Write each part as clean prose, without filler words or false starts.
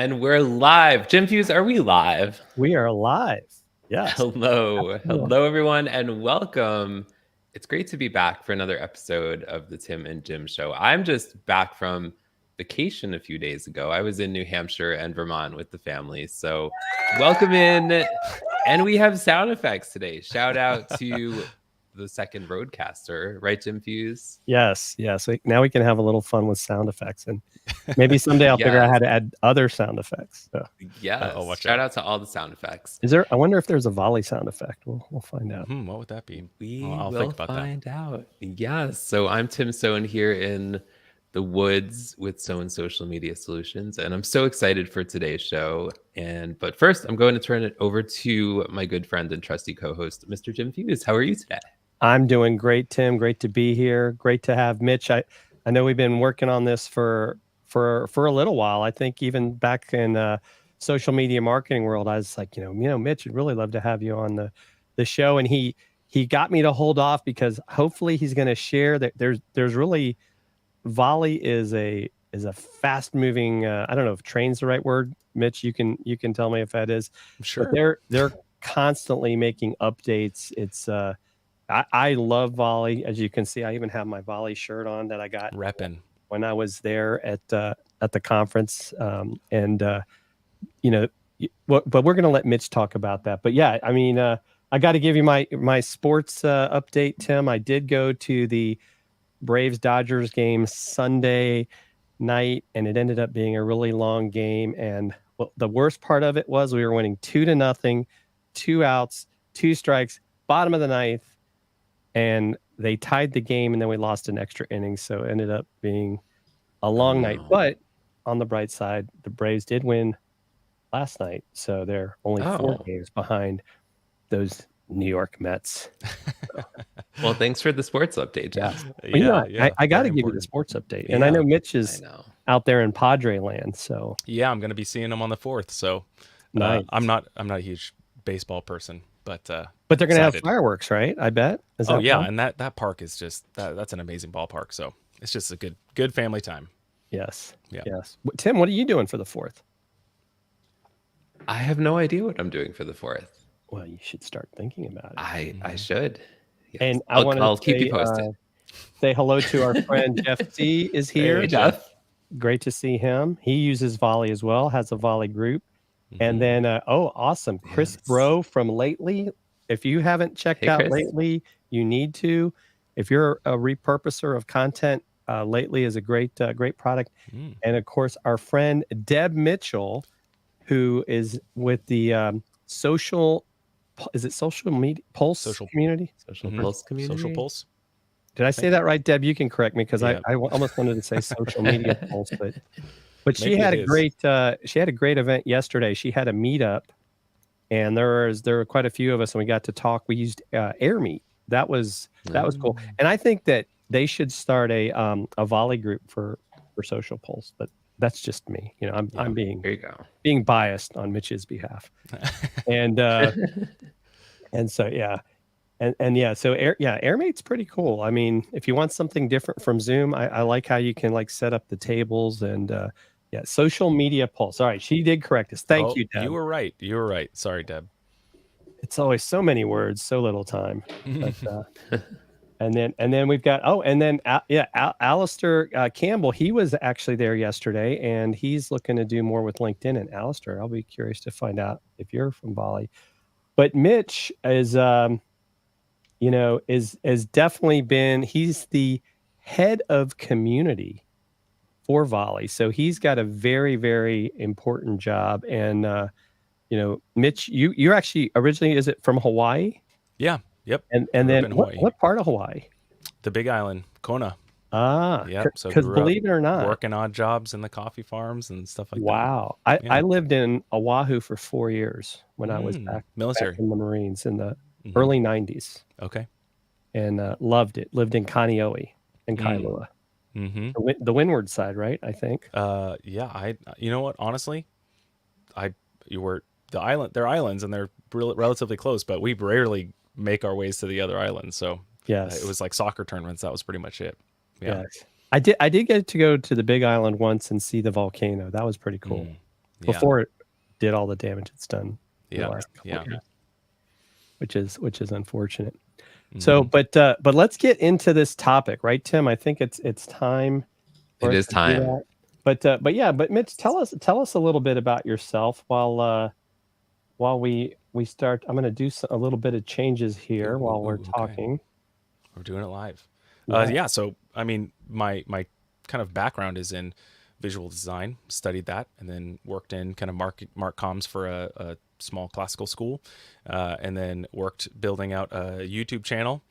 And we're live. Gym Fuse, are we live? We are live. Yes. Hello. Hello, everyone, and welcome. It's great to be back for another episode of the Tim and Jim Show. I'm just back from vacation a few days ago. I was in New Hampshire and Vermont with the family. So welcome in. And we have sound effects today. Shout out to the second roadcaster, right, Jim Fuse? Yes. Now we can have a little fun with sound effects, and maybe someday I'll figure out how to add other sound effects. So. Yes. Shout out to all the sound effects. Is there? I wonder if there's a volley sound effect. We'll find out. What would that be? I'll will find out. Yes. So I'm Tim Sohn here in the woods with Sohn Social Media Solutions, and I'm so excited for today's show. But first, I'm going to turn it over to my good friend and trusty co-host, Mr. Jim Fuse. How are you today? I'm doing great, Tim. Great to be here. Great to have Mitch. I know we've been working on this for a little while. I think even back in social media marketing world, I was like, Mitch, I'd really love to have you on the show. And he got me to hold off because hopefully he's going to share that there's really volley is a fast moving. I don't know if train's the right word, Mitch. You can tell me if that is. Sure. But they're constantly making updates. It's I love volley. As you can see, I even have my volley shirt on that I got repping when I was there at the conference. But we're going to let Mitch talk about that. But yeah, I mean, I got to give you my sports update, Tim. I did go to the Braves-Dodgers game Sunday night, and it ended up being a really long game. And the worst part of it was we were winning 2-0, 2 outs, 2 strikes, bottom of the ninth. And they tied the game, and then we lost an extra inning. So it ended up being a long night. But on the bright side, the Braves did win last night. So they're only 4 games behind those New York Mets. Well, thanks for the sports update, Jeff. I got to give you the sports update. And I know Mitch is out there in Padre land. So yeah, I'm going to be seeing him on the 4th. So nice. I'm not a huge baseball person. But they're going to have fireworks, right? I bet. Fun? And that park is just that's an amazing ballpark. So it's just a good family time. Yes. Yeah. Yes. Tim, what are you doing for the 4th? I have no idea what I'm doing for the 4th. Well, you should start thinking about it. I should. Yes. And I'll keep you posted. Say hello to our friend Jeff C. is here. Hey, Jeff. Great to see him. He uses volley as well. Has a volley group. And then, awesome. Chris Bro from Lately. If you haven't checked out Chris. Lately, you need to. If you're a repurposer of content, Lately is a great product. And of course, our friend Deb Mitchell, who is with the social media pulse community? Social Pulse community. Social Pulse. Did I say that right, Deb? You can correct me because I almost wanted to say social media pulse, but she had a great event yesterday. She had a meetup, and there were quite a few of us, and we got to talk. We used AirMeet. That was cool. And I think that they should start a volley group for Social Pulse. But that's just me. I'm being biased on Mitch's behalf. And so AirMeet's pretty cool. I mean, if you want something different from Zoom, I like how you can set up the tables and social media pulse. All right, she did correct us. Thank you, Deb. You were right. Sorry, Deb. It's always so many words, so little time. But, and then we've got Alistair Campbell. He was actually there yesterday, and he's looking to do more with LinkedIn. And Alistair, I'll be curious to find out if you're from Volley. But Mitch is definitely been. He's the head of community for Volley, so he's got a very, very important job. And Mitch, you're actually originally, is it from Hawaii? Yeah. Yep. And then what part of Hawaii? The Big Island, Kona. Yep. So because believe it or not, working odd jobs in the coffee farms and stuff like that. Wow. I lived in Oahu for 4 years when I was back in the Marines in the early 90s. Okay. And loved it. Lived in Kaneohe and Kailua. The windward side, right? I think. You know what? Honestly, they're islands and they're relatively close, but we rarely make our ways to the other islands. So it was like soccer tournaments. That was pretty much it. Yeah. Yes. I did get to go to the Big Island once and see the volcano. That was pretty cool. before it did all the damage it's done in the last couple yeah. of years, which is unfortunate. So, but let's get into this topic, right, Tim? I think it's time. It is time. But Mitch, tell us a little bit about yourself while we start. I'm going to do a little bit of changes here while we're talking. Okay. We're doing it live. Yeah. So I mean, my kind of background is in visual design, studied that, and then worked in kind of mark comms for a small classical school, and then worked building out a YouTube channel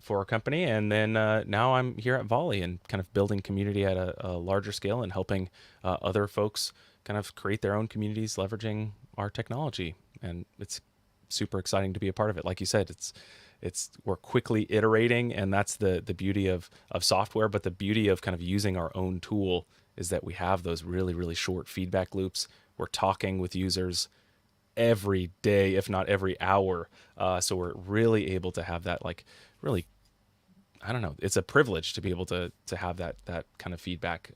for a company, and then now I'm here at Volley and kind of building community at a larger scale and helping other folks kind of create their own communities leveraging our technology, and it's super exciting to be a part of it. Like you said, we're quickly iterating, and that's the beauty of software. But the beauty of kind of using our own tool is that we have those really, really short feedback loops. We're talking with users every day, if not every hour. So we're really able to have that, like, really, I don't know, it's a privilege to be able to have that kind of feedback,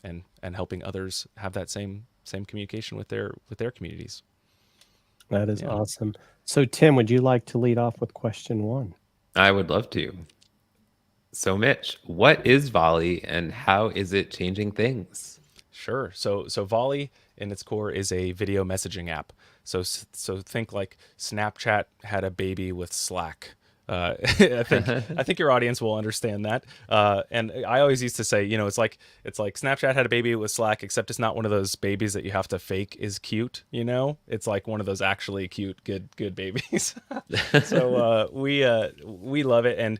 and helping others have that same communication with their communities. That is awesome. So Tim, would you like to lead off with question 1? I would love to. So Mitch, what is Volley and how is it changing things? Sure. So Volley in its core is a video messaging app. So think like Snapchat had a baby with Slack. I think your audience will understand that. And I always used to say, it's like Snapchat had a baby with Slack, except it's not one of those babies that you have to fake is cute. It's like one of those actually cute, good babies. So we love it, and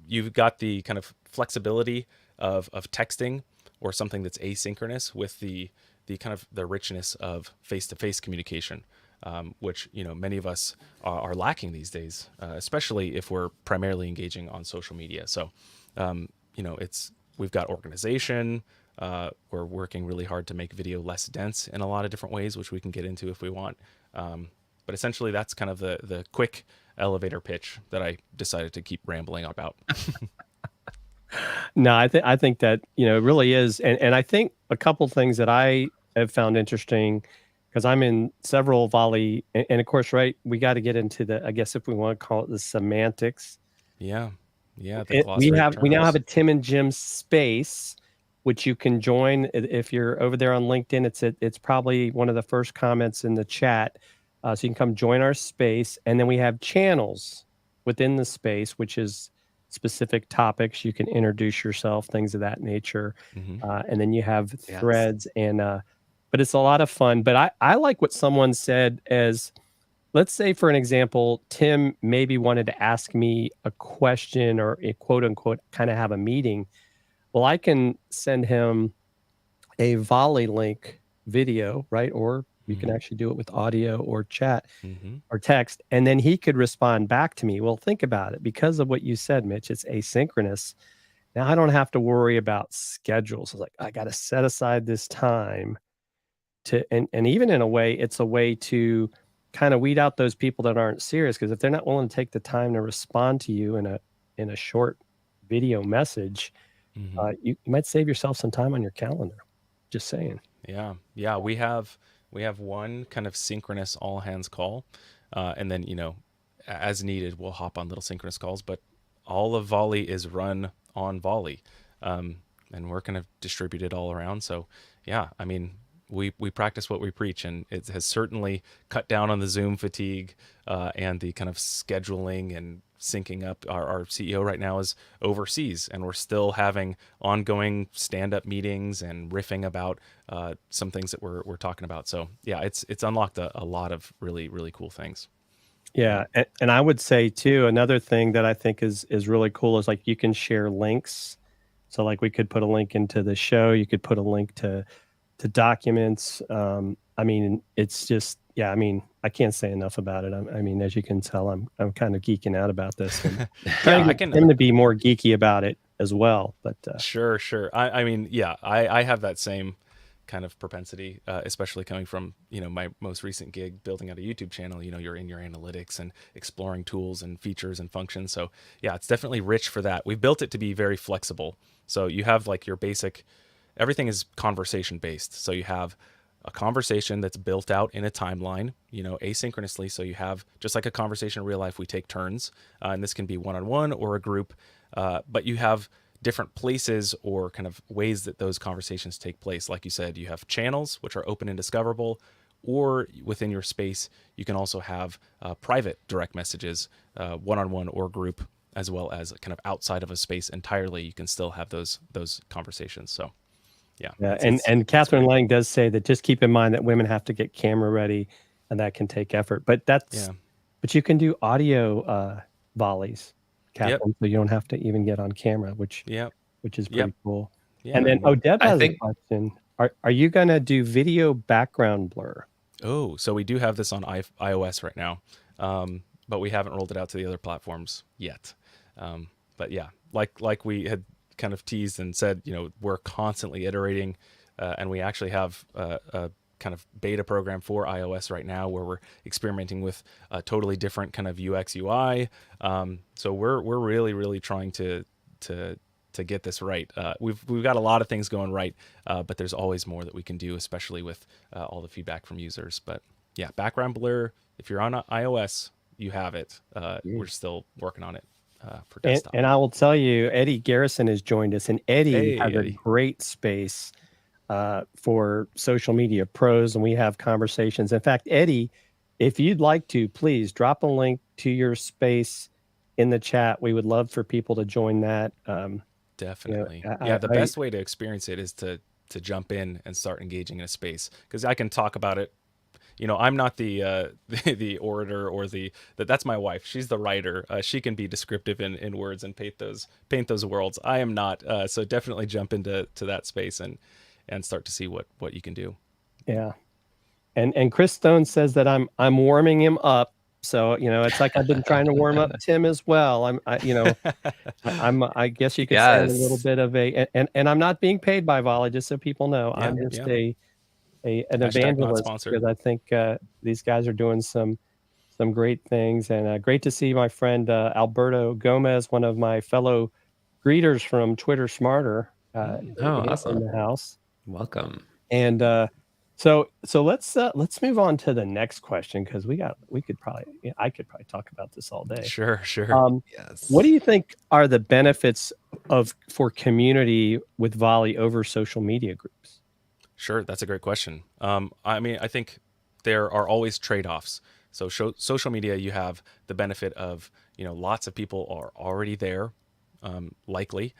you've got the kind of flexibility of texting or something that's asynchronous with the kind of the richness of face-to-face communication. Which many of us are lacking these days, especially if we're primarily engaging on social media. So, we've got organization. We're working really hard to make video less dense in a lot of different ways, which we can get into if we want. But essentially, that's kind of the quick elevator pitch that I decided to keep rambling about. No, I think that it really is, and I think a couple things that I have found interesting, because I'm in several Volley, and of course, right, we got to get into the, I guess if we want to call it the semantics. Yeah. We now have a Tim and Jim space, which you can join if you're over there on LinkedIn. It's probably one of the first comments in the chat, so you can come join our space. And then we have channels within the space, which is specific topics. You can introduce yourself, things of that nature, and then you have threads but it's a lot of fun. But I like what someone said as, let's say, for an example, Tim maybe wanted to ask me a question or a quote unquote kind of have a meeting. Well, I can send him a Volley link video, right? Or you can actually do it with audio or chat or text, and then he could respond back to me. Well, think about it. Because of what you said, Mitch, it's asynchronous. Now I don't have to worry about schedules. It's like, I got to set aside this time and even in a way, it's a way to kind of weed out those people that aren't serious, because if they're not willing to take the time to respond to you in a short video message, you might save yourself some time on your calendar. Just saying. Yeah. We have one kind of synchronous all hands call, and then as needed we'll hop on little synchronous calls. But all of Volley is run on Volley, and we're kind of distributed all around. So yeah, I mean, we practice what we preach, and it has certainly cut down on the Zoom fatigue and the kind of scheduling and syncing up. Our CEO right now is overseas, and we're still having ongoing stand-up meetings and riffing about some things that we're talking about. So yeah, it's unlocked a lot of really, really cool things. Yeah, and I would say too, another thing that I think is really cool is like you can share links. So like we could put a link into the show, you could put a link to documents. I mean, it's just, I mean, I can't say enough about it. I mean, as you can tell, I'm kind of geeking out about this, and trying to get him to be more geeky about it as well. But sure. I mean, yeah, I have that same kind of propensity, especially coming from my most recent gig building out a YouTube channel. You're in your analytics and exploring tools and features and functions. So yeah, it's definitely rich for that. We've built it to be very flexible. So you have like your basic, everything is conversation based. So you have a conversation that's built out in a timeline, asynchronously. So you have, just like a conversation in real life, we take turns, and this can be one-on-one or a group, but you have different places or kind of ways that those conversations take place. Like you said, you have channels, which are open and discoverable, or within your space, you can also have private direct messages, one-on-one or group, as well as kind of outside of a space entirely. You can still have those conversations. So yeah. And Catherine Lang does say that just keep in mind that women have to get camera ready, and that can take effort. But but you can do audio volleys, Catherine, so you don't have to even get on camera, which is pretty cool. Yeah, and then Deb has a question. Are you gonna do video background blur? Oh, so we do have this on iOS right now, but we haven't rolled it out to the other platforms yet. But yeah, like we had kind of teased and said, we're constantly iterating, and we actually have a kind of beta program for iOS right now where we're experimenting with a totally different kind of UX UI. So we're really trying to get this right. We've got a lot of things going right, but there's always more that we can do, especially with all the feedback from users. But yeah, background blur, if you're on iOS, you have it. We're still working on it for desktop. And I will tell you, Eddie Garrison has joined us, and Eddie has a great space for social media pros, and we have conversations. In fact, Eddie, if you'd like to, please drop a link to your space in the chat. We would love for people to join that. Definitely. The best way to experience it is to jump in and start engaging in a space, because I can talk about it. I'm not the the orator or that's my wife. She's the writer. She can be descriptive in words and paint those worlds. I am not. So definitely jump into that space and start to see what you can do. Yeah. And Chris Stone says that I'm warming him up. So, it's like I've been trying to warm up Tim as well. I guess you could say a little bit of and I'm not being paid by Volley, just so people know. I'm just an evangelist, because I think these guys are doing some great things, and great to see my friend Alberto Gomez, one of my fellow greeters from Twitter Smarter, awesome. in the house. Welcome. And so let's move on to the next question, because I could probably talk about this all day. Sure. Yes. What do you think are the benefits for community with Volley over social media groups? Sure, that's a great question. I think there are always trade-offs. So social media, you have the benefit of, lots of people are already there. Likely,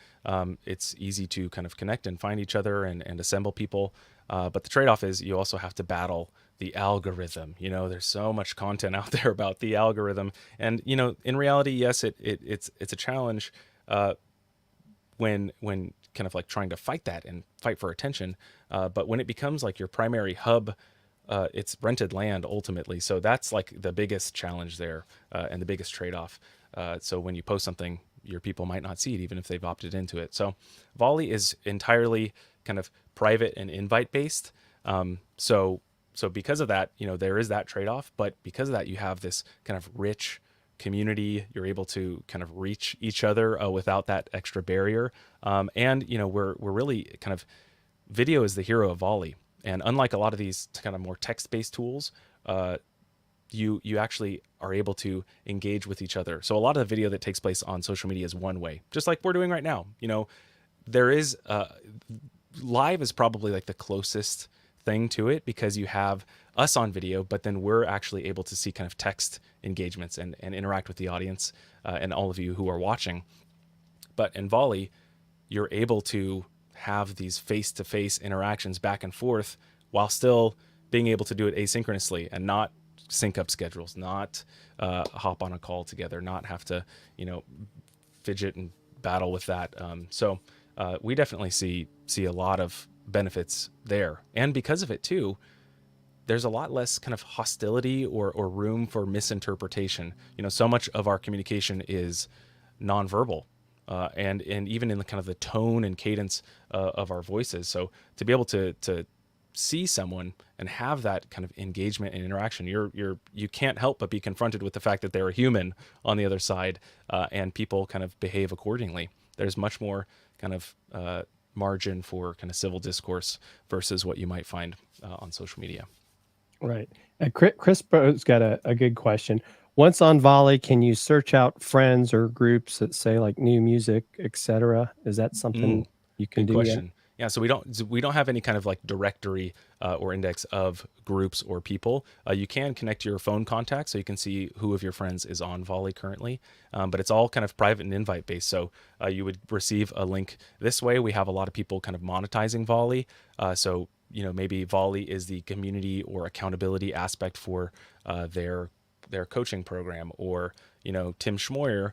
it's easy to kind of connect and find each other and assemble people. But the trade-off is you also have to battle the algorithm. There's so much content out there about the algorithm, and in reality, yes, it's a challenge when kind of like trying to fight that and fight for attention. But when it becomes like your primary hub, it's rented land ultimately. So that's like the biggest challenge there, and the biggest trade-off. So when you post something, your people might not see it, even if they've opted into it. So Volley is entirely kind of private and invite based. So because of that, there is that trade-off, but because of that, you have this kind of rich community. You're able to kind of reach each other without that extra barrier. And we're really kind of, video is the hero of Volley. And unlike a lot of these kind of more text-based tools, you actually are able to engage with each other. So a lot of the video that takes place on social media is one way, just like we're doing right now. There is live is probably like the closest thing to it, because you have us on video, but then we're actually able to see kind of text engagements and interact with the audience and all of you who are watching. But in Volley, you're able to have these face-to-face interactions back and forth while still being able to do it asynchronously and not sync up schedules, not hop on a call together, not have to, fidget and battle with that. So we definitely see a lot of benefits there. And because of it too, there's a lot less kind of hostility or room for misinterpretation. So much of our communication is nonverbal. And even in the kind of the tone and cadence of our voices. So to be able to see someone and have that kind of engagement and interaction, you can't help but be confronted with the fact that they're a human on the other side, and people kind of behave accordingly. There's much more kind of margin for kind of civil discourse versus what you might find on social media. Right. Chris Bro's got a good question. Once on Volley, can you search out friends or groups that say like new music, etc.? Is that something you can Good do? question. Yeah, so we don't have any kind of like directory or index of groups or people. You can connect your phone contacts, so you can see who of your friends is on Volley currently, but it's all kind of private and invite based. So you would receive a link this way. We have a lot of people kind of monetizing Volley, so maybe Volley is the community or accountability aspect for their coaching program, or Tim Schmoyer,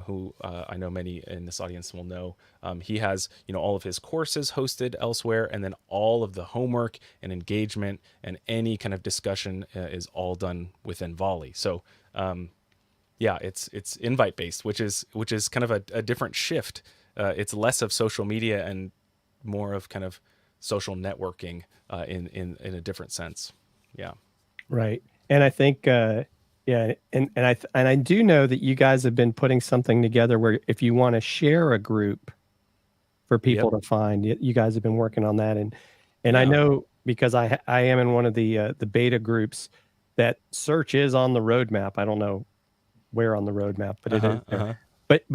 who I know many in this audience will know. He has all of his courses hosted elsewhere, and then all of the homework and engagement and any kind of discussion is all done within Volley. So yeah, it's invite based, which is kind of a different shift. It's less of social media and more of kind of social networking in a different sense. Yeah. Right. And I think yeah, and I do know that you guys have been putting something together where if you want to share a group for people to find, you guys have been working on that, and I know because I am in one of the beta groups that search is on the roadmap. I don't know where on the roadmap, but it is there. But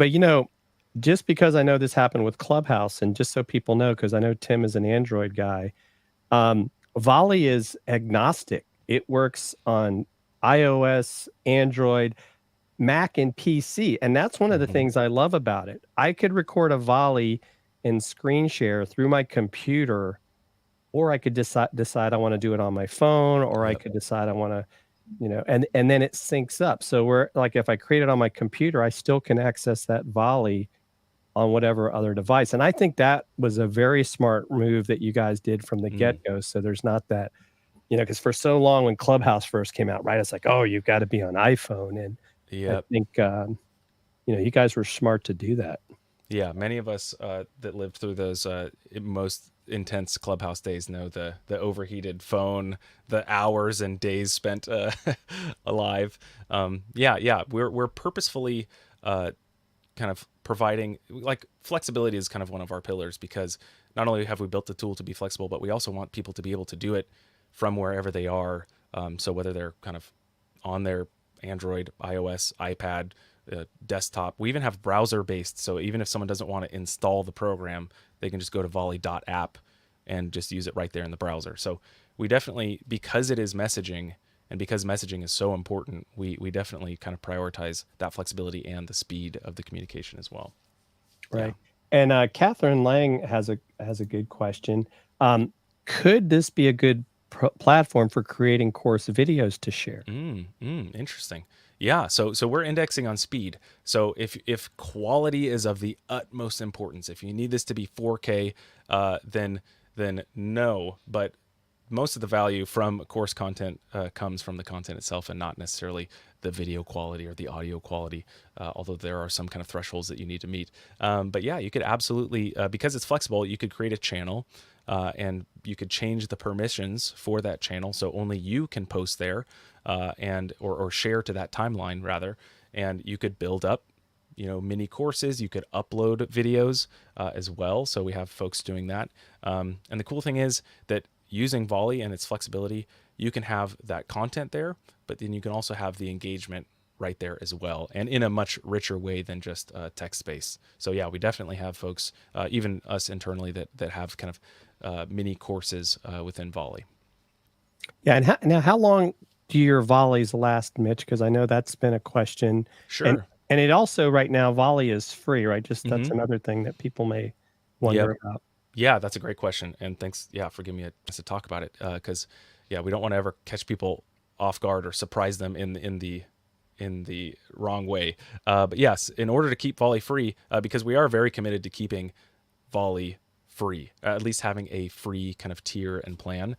just because I know this happened with Clubhouse, and just so people know, because I know Tim is an Android guy, Volley is agnostic. It works on iOS, Android, Mac, and PC. And that's one of the things I love about it. I could record a Volley and screen share through my computer, or I could decide I want to do it on my phone, or I could decide I want to, and then it syncs up. So we're like, if I create it on my computer, I still can access that Volley on whatever other device. And I think that was a very smart move that you guys did from the get-go. So there's not that, because for so long when Clubhouse first came out, right, it's like, oh, you've got to be on iPhone. And I think, you guys were smart to do that. Yeah, many of us that lived through those most intense Clubhouse days know the overheated phone, the hours and days spent alive. We're purposefully kind of providing, like, flexibility is kind of one of our pillars, because not only have we built the tool to be flexible, but we also want people to be able to do it from wherever they are. So whether they're kind of on their Android, iOS, iPad, desktop, we even have browser based. So even if someone doesn't want to install the program, they can just go to volley.app and just use it right there in the browser. So we definitely, because it is messaging, and because messaging is so important, we definitely kind of prioritize that flexibility and the speed of the communication as well. Right. Yeah. And Catherine Lang has a good question. Could this be a good platform for creating course videos to share? Interesting. Yeah. So we're indexing on speed. So if quality is of the utmost importance, if you need this to be 4K, then no. But most of the value from course content comes from the content itself, and not necessarily the video quality or the audio quality, although there are some kind of thresholds that you need to meet. But yeah, you could absolutely, because it's flexible, you could create a channel and you could change the permissions for that channel, so only you can post there and or share to that timeline rather, and you could build up mini courses. You could upload videos as well, so we have folks doing that. And the cool thing is that using Volley and its flexibility, you can have that content there, but then you can also have the engagement right there as well, and in a much richer way than just text space. So yeah, we definitely have folks, even us internally, that have kind of mini courses within Volley. Yeah, and now how long do your Volleys last, Mitch? Because I know that's been a question. Sure. And it also, right now, Volley is free, right? Just that's another thing that people may wonder about. Yeah, that's a great question, and thanks, for giving me a chance to talk about it. Because we don't want to ever catch people off guard or surprise them in the wrong way. But yes, in order to keep Volley free, because we are very committed to keeping Volley free, at least having a free kind of tier and plan.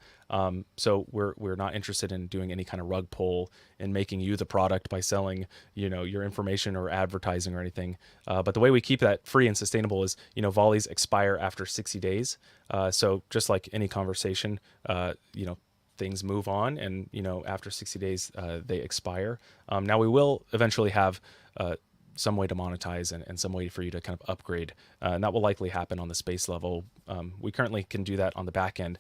So we're not interested in doing any kind of rug pull and making you the product by selling your information or advertising or anything. But the way we keep that free and sustainable is Volleys expire after 60 days. So just like any conversation, things move on, and after 60 days they expire. Now we will eventually have some way to monetize and some way for you to kind of upgrade. And that will likely happen on the space level. We currently can do that on the back end.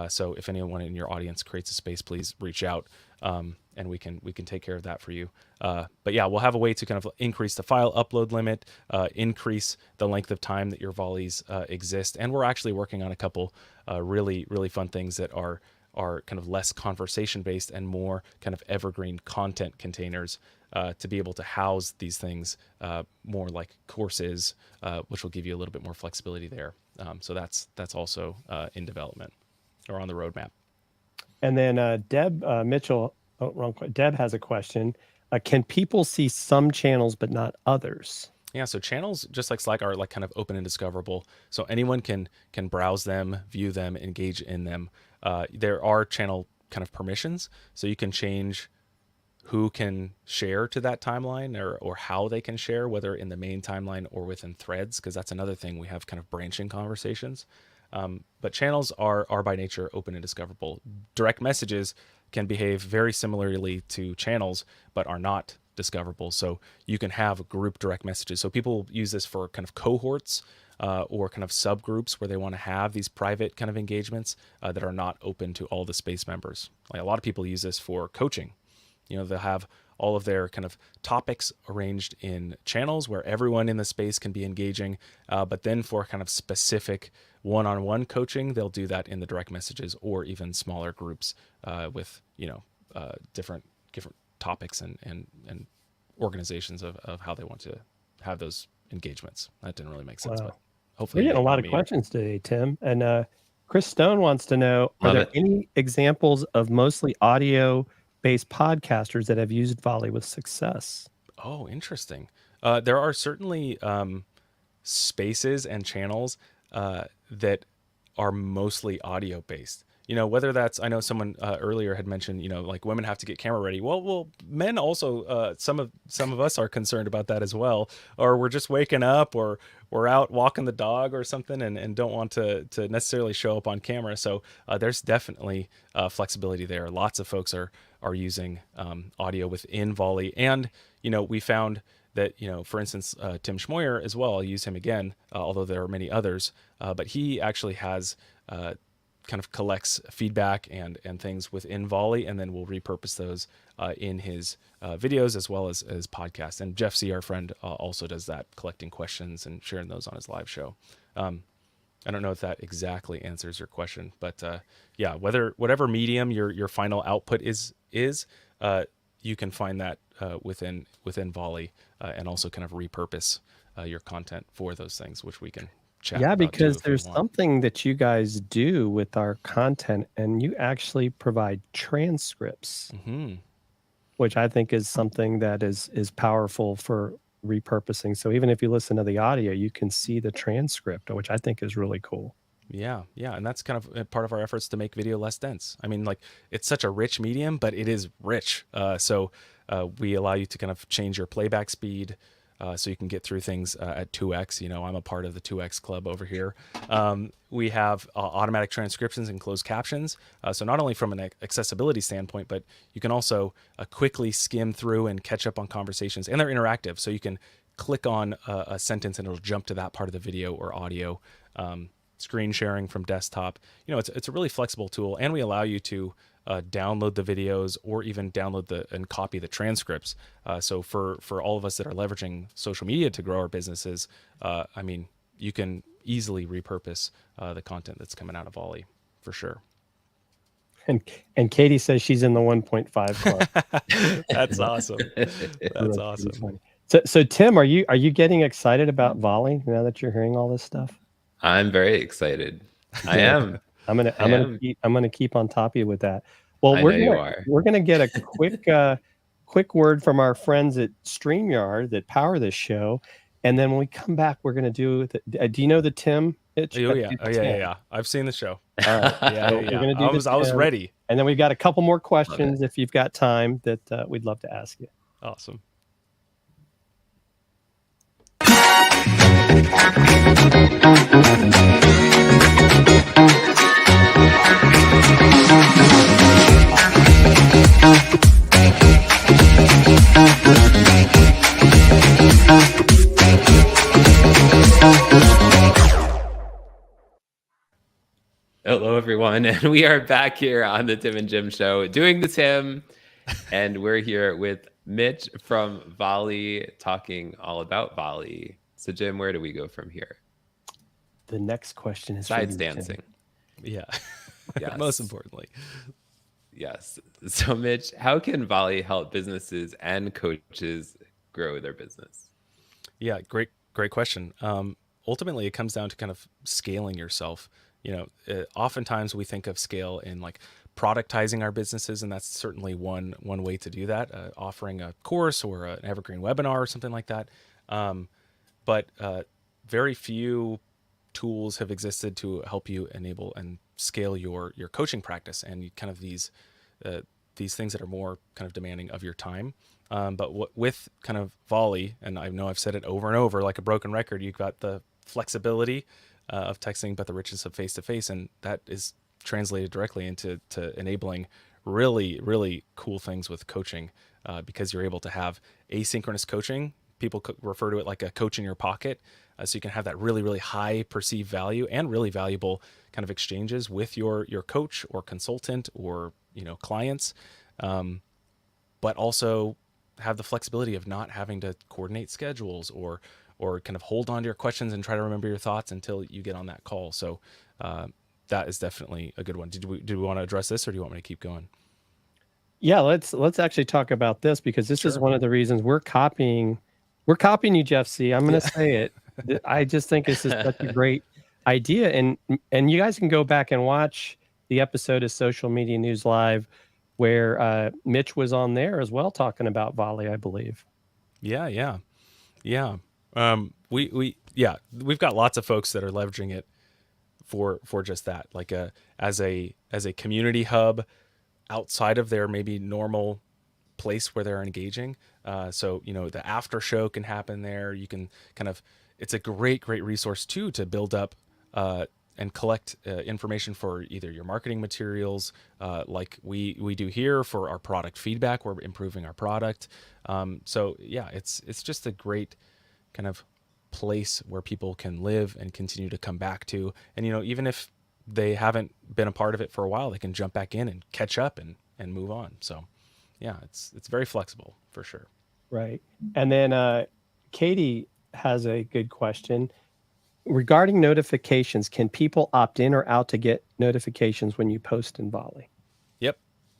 So if anyone in your audience creates a space, please reach out, and we can take care of that for you. But yeah, we'll have a way to kind of increase the file upload limit, increase the length of time that your volleys exist. And we're actually working on a couple really, really fun things that are kind of less conversation based and more kind of evergreen content containers to be able to house these things more like courses, which will give you a little bit more flexibility there. So that's also in development or on the roadmap. And then Deb Mitchell, Deb has a question. Can people see some channels but not others? Yeah, so channels, just like Slack, are like kind of open and discoverable. So anyone can browse them, view them, engage in them. There are channel kind of permissions, so you can change who can share to that timeline or how they can share, whether in the main timeline or within threads, because that's another thing. We have kind of branching conversations. But channels are by nature open and discoverable. Direct messages can behave very similarly to channels, but are not discoverable. So you can have group direct messages. So people use this for kind of cohorts or kind of subgroups where they want to have these private kind of engagements that are not open to all the space members. Like a lot of people use this for coaching. They'll have all of their kind of topics arranged in channels where everyone in the space can be engaging. But then for kind of specific one-on-one coaching, they'll do that in the direct messages or even smaller groups with, different topics and organizations of how they want to have those engagements. That didn't really make sense, Wow. but hopefully We're getting a lot of questions today, Tim. And Chris Stone wants to know, are there any examples of mostly audio-based podcasters that have used Volley with success? Oh, interesting. There are certainly spaces and channels that are mostly audio-based. Whether that's, I know someone earlier had mentioned, like women have to get camera ready. Well, men also, some of us are concerned about that as well. Or we're just waking up, or we're out walking the dog or something, and don't want to necessarily show up on camera. So there's definitely flexibility there. Lots of folks are using audio within Volley, and we found that for instance, Tim Schmoyer as well. I'll use him again, although there are many others. But he actually has kind of collects feedback and things within Volley, and then we'll repurpose those in his videos as well as podcasts. And Jeff C., our friend, also does that, collecting questions and sharing those on his live show. I don't know if that exactly answers your question, but yeah, whatever medium your final output is, you can find that within Volley and also kind of repurpose your content for those things, which we can chat about because too, there's something that you guys do with our content, and you actually provide transcripts, which I think is something that is powerful for repurposing. So even if you listen to the audio, you can see the transcript, which I think is really cool. Yeah. And that's kind of part of our efforts to make video less dense. I mean, like, it's such a rich medium, but it is rich. So we allow you to kind of change your playback speed, so you can get through things at 2x. I'm a part of the 2x club over here. We have automatic transcriptions and closed captions. So not only from an accessibility standpoint, but you can also quickly skim through and catch up on conversations. And they're interactive, so you can click on a sentence and it'll jump to that part of the video or audio. Screen sharing from desktop. It's a really flexible tool, and we allow you to download the videos or even download and copy the transcripts. So for all of us that are leveraging social media to grow our businesses, you can easily repurpose the content that's coming out of Volley for sure. And Katie says she's in the 1.5 club. That's awesome. That's awesome. So Tim, are you getting excited about Volley now that you're hearing all this stuff? I'm very excited. I am. I'm gonna keep on top of you with that. Well, we're gonna get a quick word from our friends at StreamYard that power this show, and then when we come back, we're gonna do. Do you know the Tim? Yeah. I've seen the show. All right. I was ready. And then we've got a couple more questions if you've got time that we'd love to ask you. Awesome. everyone, and we are back here on the Tim and Jim Show doing the Tim, and we're here with Mitch from Volley talking all about Volley. So, Jim, where do we go from here? The next question is besides for you, dancing. Tim. Yeah, yes. Most importantly. Yes. So, Mitch, how can Volley help businesses and coaches grow their business? Yeah, great question. Ultimately, it comes down to kind of scaling yourself. Oftentimes we think of scale in like productizing our businesses, and that's certainly one way to do that, offering a course or an evergreen webinar or something like that. But very few tools have existed to help you enable and scale your coaching practice and kind of these things that are more kind of demanding of your time. But with kind of Volley, and I know I've said it over and over like a broken record, you've got the flexibility of texting, but the richness of face-to-face, and that is translated directly into enabling really, really cool things with coaching, because you're able to have asynchronous coaching. People refer to it like a coach in your pocket. So you can have that really, really high perceived value and really valuable kind of exchanges with your coach or consultant or clients, but also have the flexibility of not having to coordinate schedules or kind of hold on to your questions and try to remember your thoughts until you get on that call. So that is definitely a good one. Do we want to address this, or do you want me to keep going? Yeah, let's actually talk about this, because this is one of the reasons we're copying you, Jeff C. I'm going to say it. I just think this is such a great idea, and you guys can go back and watch the episode of Social Media News Live where Mitch was on there as well talking about Volley, I believe. Yeah. We've got lots of folks that are leveraging it for just that, like as a community hub outside of their maybe normal place where they're engaging. So the after show can happen there. You can it's a great resource too to build up and collect information for either your marketing materials, like we do here for our product feedback. We're improving our product. So yeah, it's just a great kind of place where people can live and continue to come back to. And even if they haven't been a part of it for a while, they can jump back in and catch up and move on. So yeah, it's very flexible for sure. Right. And then Katie has a good question regarding notifications. Can people opt in or out to get notifications when you post in Volley?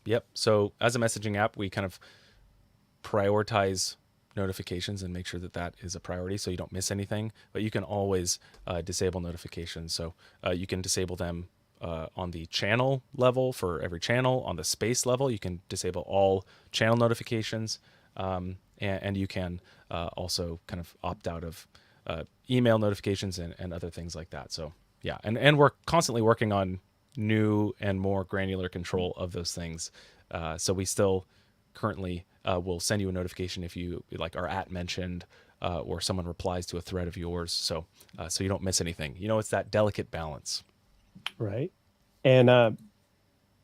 Yep. So as a messaging app, we kind of prioritize notifications and make sure that is a priority so you don't miss anything. But you can always disable notifications. So you can disable them on the channel level for every channel. On the space level, you can disable all channel notifications. And you can also kind of opt out of email notifications and other things like that. So yeah, and we're constantly working on new and more granular control of those things. So we still currently will send you a notification if you are mentioned or someone replies to a thread of yours. So you don't miss anything. It's that delicate balance. Right. And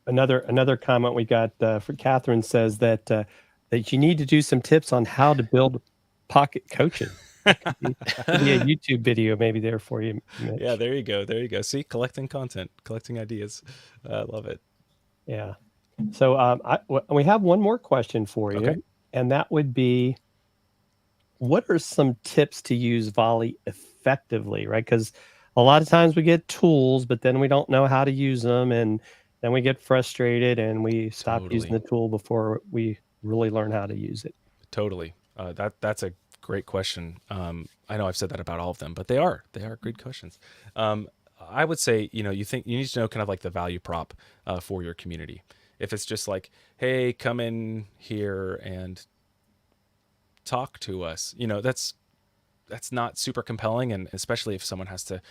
another comment we got for Catherine says that you need to do some tips on how to build pocket coaching. Could be a YouTube video maybe there for you, Mitch. Yeah, there you go. See, collecting content, collecting ideas. I love it. Yeah. So we have one more question for you, okay. And that would be, what are some tips to use Volley effectively, right? Because a lot of times we get tools, but then we don't know how to use them, and then we get frustrated and we stop using the tool before we really learn how to use it. Totally. That's a great question. I know I've said that about all of them, but they are good questions. I would say, you need to know kind of like the value prop for your community. If it's just like, hey, come in here and talk to us, that's not super compelling. And especially if someone has to,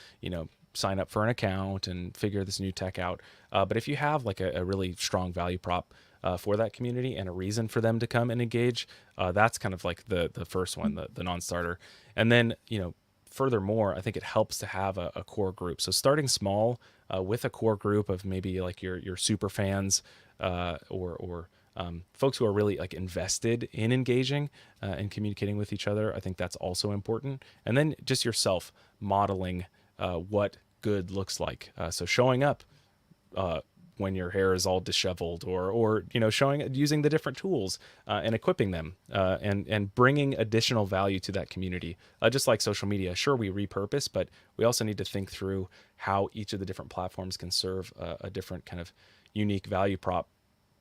sign up for an account and figure this new tech out. But if you have like a really strong value prop for that community and a reason for them to come and engage, that's kind of like the first one, the non-starter. And then, furthermore, I think it helps to have a core group. So starting small with a core group of maybe like your super fans or folks who are really like invested in engaging and communicating with each other. I think that's also important. And then just yourself modeling what good looks like. So showing up when your hair is all disheveled, or showing using the different tools and equipping them and bringing additional value to that community. Just like social media, sure, we repurpose, but we also need to think through how each of the different platforms can serve a different kind of unique value prop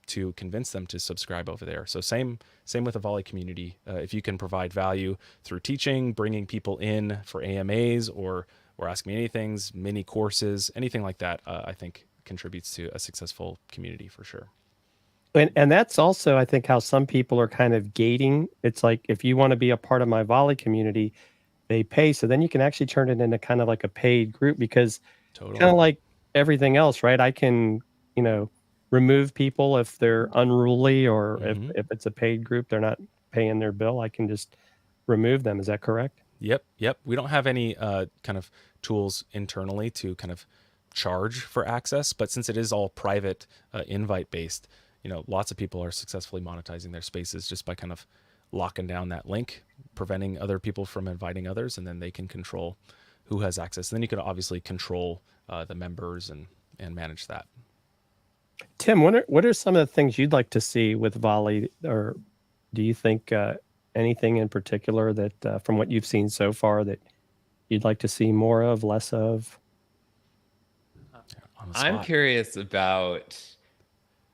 to convince them to subscribe over there. So same with the Volley community. If you can provide value through teaching, bringing people in for AMAs or Ask Me Anythings, mini courses, anything like that, I think contributes to a successful community for sure. And that's also, I think, how some people are kind of gating. It's like, if you want to be a part of my Volley community, they pay. So then you can actually turn it into kind of like a paid group, because Totally. kind of like everything else, right? I can, remove people if they're unruly, or if it's a paid group, they're not paying their bill, I can just remove them. Is that correct? Yep. We don't have any kind of tools internally to kind of charge for access, but since it is all private, invite based, lots of people are successfully monetizing their spaces just by kind of locking down that link, preventing other people from inviting others, and then they can control who has access. And then you can obviously control the members and manage that. Tim, what are some of the things you'd like to see with Volley, or do you think anything in particular that from what you've seen so far that you'd like to see more of, less of? I'm curious about,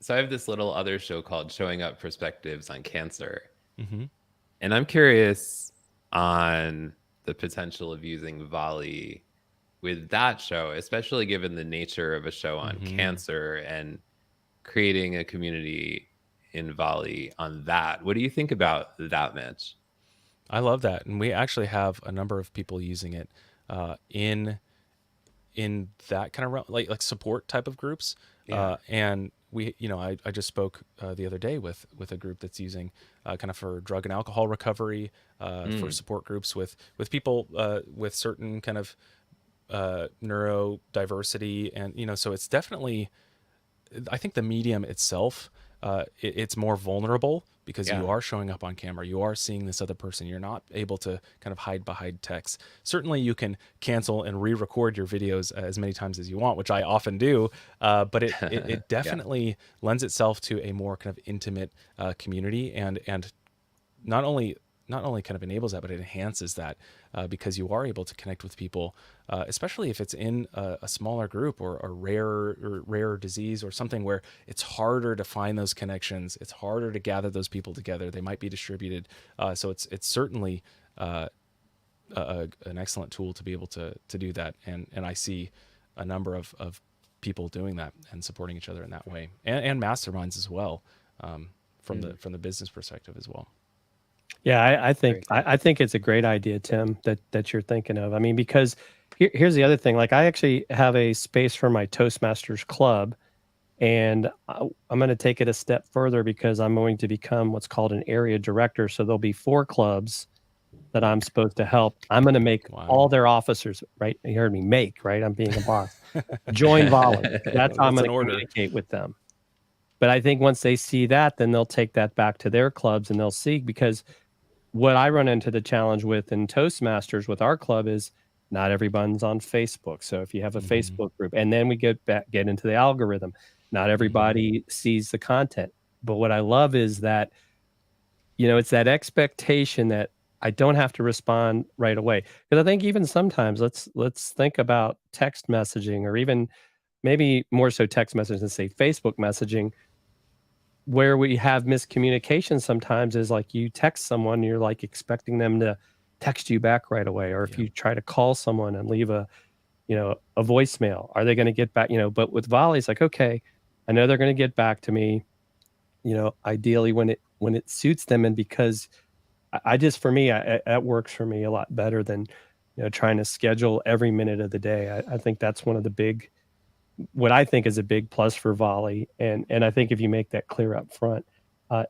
so I have this little other show called Showing Up Perspectives on Cancer. And I'm curious on the potential of using Volley with that show, especially given the nature of a show on cancer, and creating a community in Volley on that. What do you think about that, Mitch? I love that. And we actually have a number of people using it in that kind of realm, like support type of groups. And we, I just spoke the other day with a group that's using kind of for drug and alcohol recovery, for support groups with people with certain kind of neurodiversity. And, so it's definitely, I think the medium itself, it's more vulnerable because you are showing up on camera. You are seeing this other person. You're not able to kind of hide behind text. Certainly you can cancel and re-record your videos as many times as you want, which I often do. But it definitely lends itself to a more kind of intimate community, and not only kind of enables that, but it enhances that because you are able to connect with people, especially if it's in a smaller group or a rare disease or something where it's harder to find those connections. It's harder to gather those people together. They might be distributed. So it's certainly an excellent tool to be able to do that. And I see a number of people doing that and supporting each other in that way, and masterminds as well, from the business perspective as well. Yeah, I think it's a great idea, Tim, that you're thinking of. I mean, because here's the other thing. Like, I actually have a space for my Toastmasters club, and I'm going to take it a step further because I'm going to become what's called an area director. So there'll be 4 clubs that I'm supposed to help. I'm going to make all their officers, right? You heard me, make, right? I'm being a boss. Join Volley. That's how I'm going to communicate with them. But I think once they see that, then they'll take that back to their clubs, and they'll see, because what I run into the challenge with in Toastmasters with our club is not everyone's on Facebook. So if you have a Facebook group, and then we get into the algorithm, not everybody sees the content. But what I love is that, it's that expectation that I don't have to respond right away. Because I think even sometimes, let's think about text messaging, or even maybe more so text messaging than say Facebook messaging, where we have miscommunication sometimes is like, you text someone, you're like expecting them to text you back right away. Or if you try to call someone and leave a voicemail, are they going to get back? But with Volley, it's like, okay, I know they're going to get back to me, ideally when it suits them. And because for me, that works for me a lot better than, trying to schedule every minute of the day. I think that's one of the what I think is a big plus for Volley. And I think if you make that clear up front.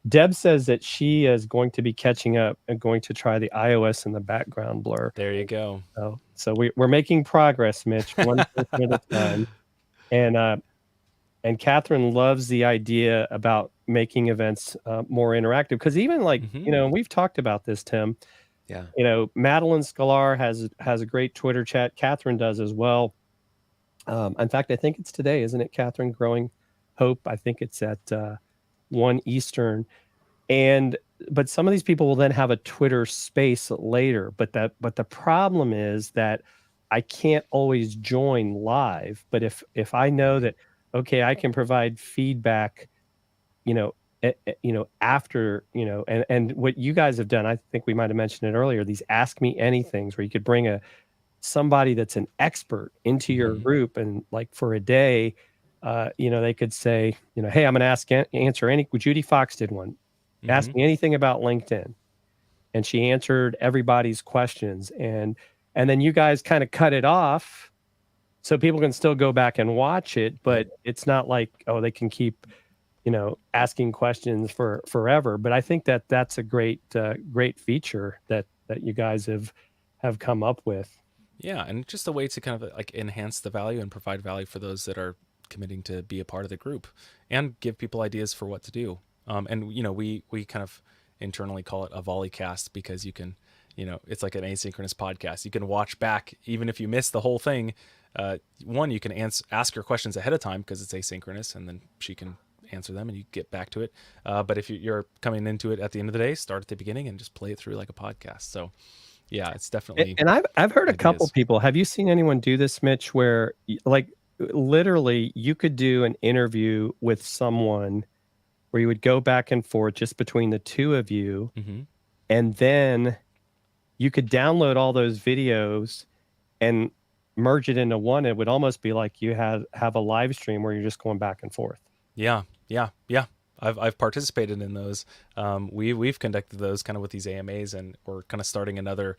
Deb says that she is going to be catching up and going to try the iOS and the background blur. There you go. So we're making progress, Mitch, one person at a time. And Catherine loves the idea about making events more interactive, because even like, and we've talked about this, Tim. Yeah. Madeline Scalar has a great Twitter chat. Catherine does as well. In fact, I think it's today, isn't it, Catherine? Growing Hope. I think it's at 1 Eastern. But some of these people will then have a Twitter space later. But the problem is that I can't always join live. But if I know that, okay, I can provide feedback, after, and what you guys have done, I think we might have mentioned it earlier, these Ask Me Anythings where you could bring somebody that's an expert into your group, and like for a day, they could say, hey, I'm going to answer any. Judy Fox did one. Ask me anything about LinkedIn, and she answered everybody's questions, and then you guys kind of cut it off so people can still go back and watch it, but it's not like, oh, they can keep asking questions for forever. But I think that that's a great feature that you guys have come up with. Yeah, and just a way to kind of like enhance the value and provide value for those that are committing to be a part of the group, and give people ideas for what to do. And we kind of internally call it a Volleycast, because you can, it's like an asynchronous podcast. You can watch back even if you miss the whole thing. One, you can ask your questions ahead of time because it's asynchronous, and then she can answer them and you get back to it. But if you're coming into it at the end of the day, start at the beginning and just play it through like a podcast. So yeah, it's definitely. And I've heard a couple people. Have you seen anyone do this, Mitch, where like literally you could do an interview with someone where you would go back and forth just between the two of you, and then you could download all those videos and merge it into one? It would almost be like you have a live stream where you're just going back and forth. Yeah. I've participated in those. We've conducted those kind of with these AMAs, and we're kind of starting another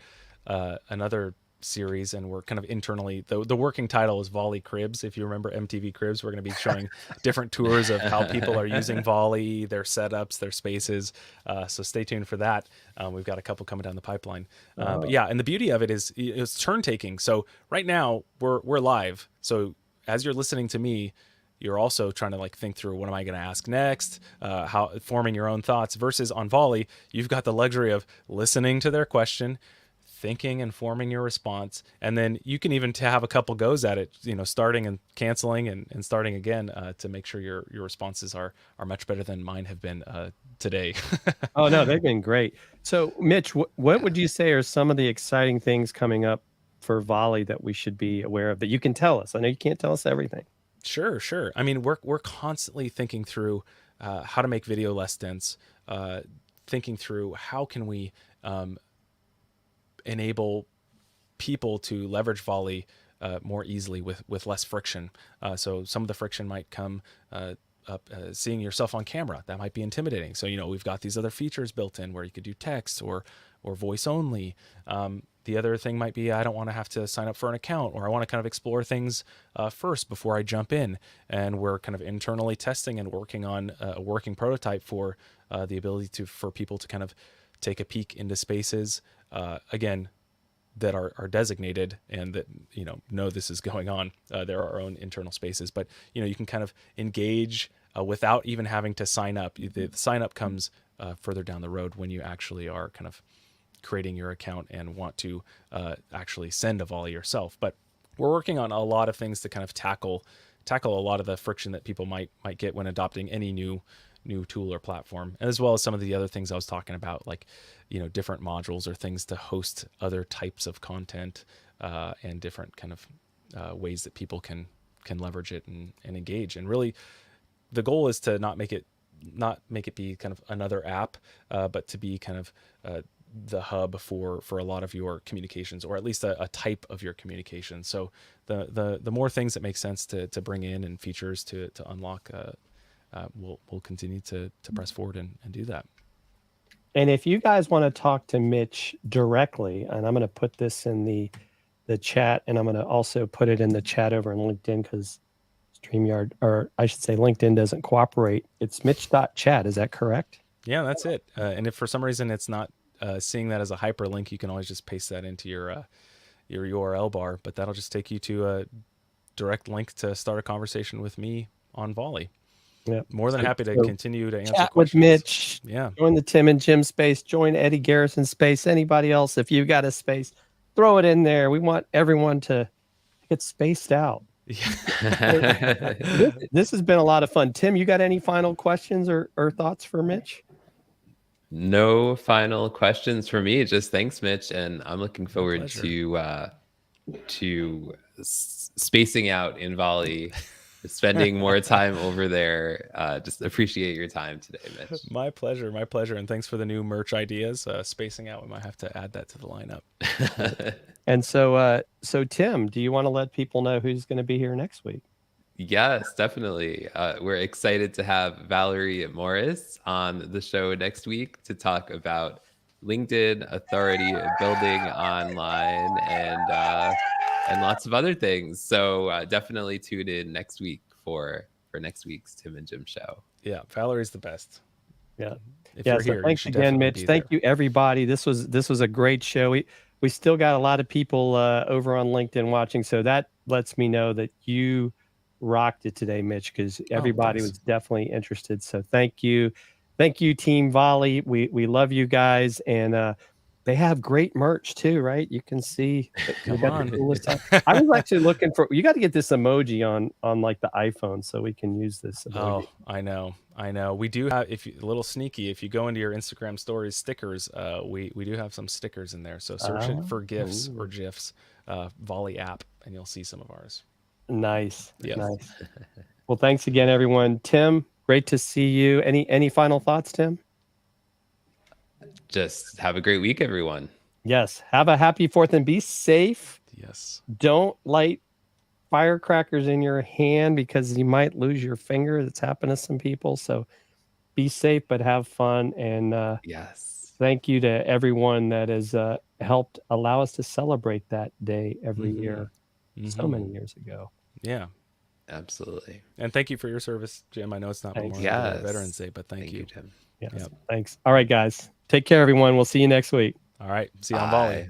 series, and we're kind of internally, the working title is Volley Cribs. If you remember MTV Cribs, we're going to be showing different tours of how people are using Volley, their setups, their spaces. So stay tuned for that. We've got a couple coming down the pipeline. But yeah, and the beauty of it is it's turn taking. So right now we're live. So as you're listening to me, you're also trying to like think through, what am I going to ask next? How forming your own thoughts, versus on Volley, you've got the luxury of listening to their question, thinking and forming your response, and then you can even have a couple goes at it, starting and canceling and starting again, to make sure your responses are much better than mine have been today. Oh no, they've been great. So Mitch, what would you say are some of the exciting things coming up for Volley that we should be aware of, that you can tell us? I know you can't tell us everything. Sure. I mean, we're constantly thinking through how to make video less dense, thinking through how can we enable people to leverage Volley more easily with less friction. So some of the friction might come up seeing yourself on camera. That might be intimidating. So we've got these other features built in where you could do text or voice only. The other thing might be, I don't want to have to sign up for an account, or I want to kind of explore things first before I jump in. And we're kind of internally testing and working on a working prototype for the ability for people to kind of take a peek into spaces, again, that are designated and that, know this is going on. There are our own internal spaces, but, you can kind of engage without even having to sign up. The sign up comes further down the road when you actually are kind of creating your account and want to actually send a volley yourself. But we're working on a lot of things to kind of tackle a lot of the friction that people might get when adopting any new tool or platform, as well as some of the other things I was talking about, like different modules or things to host other types of content, and different kind of ways that people can leverage it and engage. And really, the goal is to not make it be kind of another app, but to be kind of the hub for a lot of your communications, or at least a type of your communication. So the more things that make sense to bring in and features to unlock, we'll continue to press forward and do that. And if you guys want to talk to Mitch directly, and I'm going to put this in the chat, and I'm going to also put it in the chat over on LinkedIn, because StreamYard, or I should say LinkedIn, doesn't cooperate. It's mitch.chat. Is that correct? Yeah, that's it. And if for some reason it's not seeing that as a hyperlink, you can always just paste that into your URL bar, but that'll just take you to a direct link to start a conversation with me on Volley. Yeah, more than happy to continue to answer chat questions with Mitch. Yeah, join the Tim and Jim space. Join Eddie Garrison space. Anybody else, if you got a space, throw it in there. We want everyone to get spaced out. This has been a lot of fun. Tim, you got any final questions or thoughts for Mitch? No final questions for me. Just thanks, Mitch, and I'm looking forward to spacing out in volley, spending more time over there. Just appreciate your time today, Mitch. My pleasure, and thanks for the new merch ideas. Spacing out, we might have to add that to the lineup. And so Tim, do you want to let people know who's going to be here next week? Yes, definitely. We're excited to have Valerie Morris on the show next week to talk about LinkedIn authority building online and lots of other things. So definitely tune in next week for next week's Tim and Jim show. Yeah, Valerie's the best. Yeah. If you're here, thanks again, Mitch. Thank you, everybody. This was a great show. We still got a lot of people over on LinkedIn watching, so that lets me know that you rocked it today, Mitch, because everybody was definitely interested. So thank you, Team Volley. We love you guys, and they have great merch too, right? You can see. Come on. I was actually looking for. You got to get this emoji on like the iPhone so we can use this emoji. Oh, I know. We do have, a little sneaky, if you go into your Instagram stories stickers, we do have some stickers in there. So search it for GIFs or GIFs, Volley app, and you'll see some of ours. Nice. Yes. Nice. Well, thanks again, everyone. Tim, great to see you. Any final thoughts, Tim? Just have a great week, everyone. Yes. Have a happy 4th and be safe. Yes. Don't light firecrackers in your hand because you might lose your finger. That's happened to some people. So be safe, but have fun. And yes, thank you to everyone that has helped allow us to celebrate that day every year. So many years ago. Yeah. Absolutely. And thank you for your service, Jim. I know it's not Memorial Day, Veterans Day, but thank you, Jim. Yes. Yep. Thanks. All right, guys. Take care, everyone. We'll see you next week. All right. See you on Volley.